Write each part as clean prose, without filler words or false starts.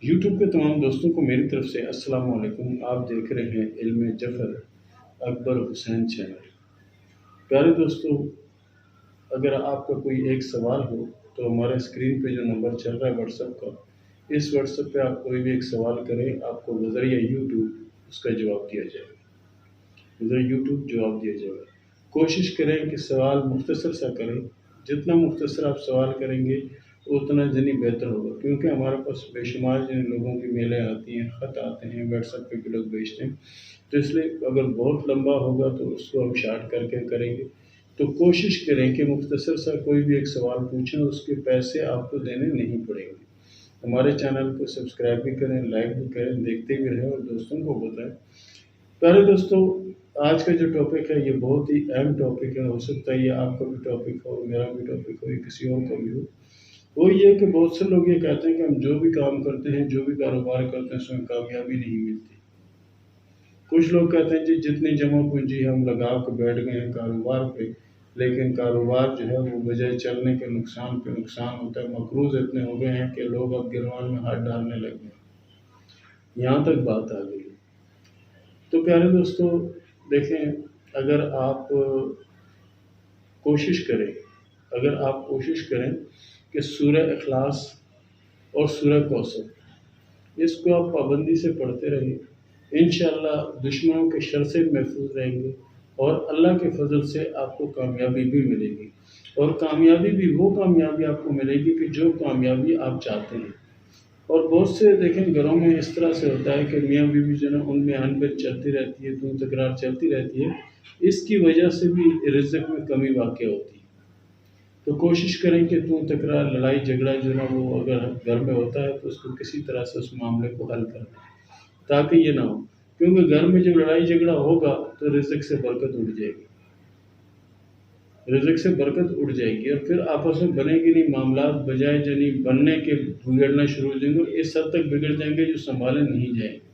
YouTube کے تمام دوستوں کو میری طرف سے السلام علیکم۔ آپ دیکھ رہے ہیں علم جفر اکبر حسین چینل۔ پیارے دوستوں، اگر آپ کا کوئی ایک سوال ہو تو ہمارے اسکرین پہ جو نمبر چل رہا ہے واٹس ایپ کا، اس واٹس ایپ پہ آپ کوئی بھی ایک سوال کریں، آپ کو بذریعہ یوٹیوب اس کا جواب دیا جائے گا۔ بذریعہ یوٹیوب جواب دیا جائے گا۔ کوشش کریں کہ سوال مختصر سا کریں۔ جتنا مختصر آپ سوال کریں گے اتنا جنی بہتر ہوگا، کیونکہ ہمارے پاس بے شمار جن لوگوں کی میلیں آتی ہیں، خط آتے ہیں، واٹس ایپ پہ بھی لوگ بھیجتے ہیں، تو اس لیے اگر بہت لمبا ہوگا تو اس کو ہم شارٹ کر کے کریں گے۔ تو کوشش کریں کہ مختصر سا کوئی بھی ایک سوال پوچھیں، اس کے پیسے آپ کو دینے نہیں پڑیں گے۔ ہمارے چینل کو سبسکرائب بھی کریں، لائک بھی کریں، دیکھتے بھی رہیں اور دوستوں کو بتائیں۔ پیارے دوستوں، آج کا جو ٹاپک ہے یہ بہت ہی اہم ٹاپک ہے۔ ہو سکتا ہے یہ آپ کا بھی ٹاپک ہو، میرا بھی ٹاپک ہو، یا کسی اور کا بھی ہو۔ وہ یہ کہ بہت سے لوگ یہ کہتے ہیں کہ ہم جو بھی کام کرتے ہیں، جو بھی کاروبار کرتے ہیں، اس میں کامیابی نہیں ملتی۔ کچھ لوگ کہتے ہیں جی جتنی جمع پونجی ہم لگا کے بیٹھ گئے ہیں کاروبار پہ، لیکن کاروبار جو ہے وہ بجائے چلنے کے نقصان پہ نقصان ہوتا ہے۔ مقروض اتنے ہو گئے ہیں کہ لوگ اب گروان میں ہاتھ ڈالنے لگ گئے ہیں۔ یہاں تک بات آ گئی۔ تو پیارے دوستوں، دیکھیں، اگر آپ کوشش کریں کہ سورہ اخلاص اور سورہ کوثر اس کو آپ پابندی سے پڑھتے رہیں، انشاءاللہ دشمنوں کے شر سے محفوظ رہیں گے، اور اللہ کے فضل سے آپ کو کامیابی بھی ملے گی، اور کامیابی بھی وہ کامیابی آپ کو ملے گی کہ جو کامیابی آپ چاہتے ہیں۔ اور بہت سے دیکھیں گھروں میں اس طرح سے ہوتا ہے کہ میاں بیوی جو ہے ان میں انبن چلتی رہتی ہے، تو تکرار چلتی رہتی ہے، اس کی وجہ سے بھی رزق میں کمی واقع ہوتی ہے۔ تو کوشش کریں کہ تکرار لڑائی جھگڑا جو ہے وہ اگر گھر میں ہوتا ہے تو اس کو کسی طرح سے اس معاملے کو حل کر دیں، تاکہ یہ نہ ہو، کیونکہ گھر میں جب لڑائی جھگڑا ہوگا تو رزق سے برکت اٹھ جائے گی، رزق سے برکت اٹھ جائے گی، اور پھر آپس میں بنے گی نہیں، معاملات بجائے جنی بننے کے بگڑنا شروع ہو جائیں گے، اس حد تک بگڑ جائیں گے جو سنبھالے نہیں جائیں گے۔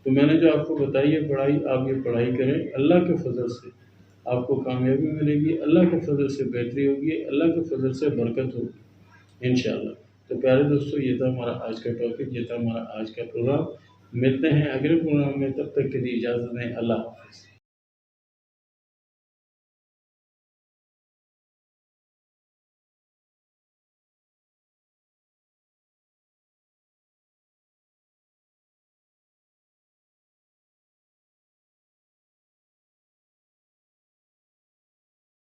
تو میں نے جو آپ کو بتائی ہے پڑھائی، آپ یہ پڑھائی کریں، اللہ کے فضل سے آپ کو کامیابی ملے گی، اللہ کے فضل سے بہتری ہوگی، اللہ کے فضل سے برکت ہوگی انشاءاللہ۔ تو پیارے دوستو، یہ تھا ہمارا آج کا ٹاپک، یہ تھا ہمارا آج کا پروگرام۔ ملتے ہیں اگلے پروگرام میں، تب تک کے لیے اجازت دیں۔ اللہ حافظ۔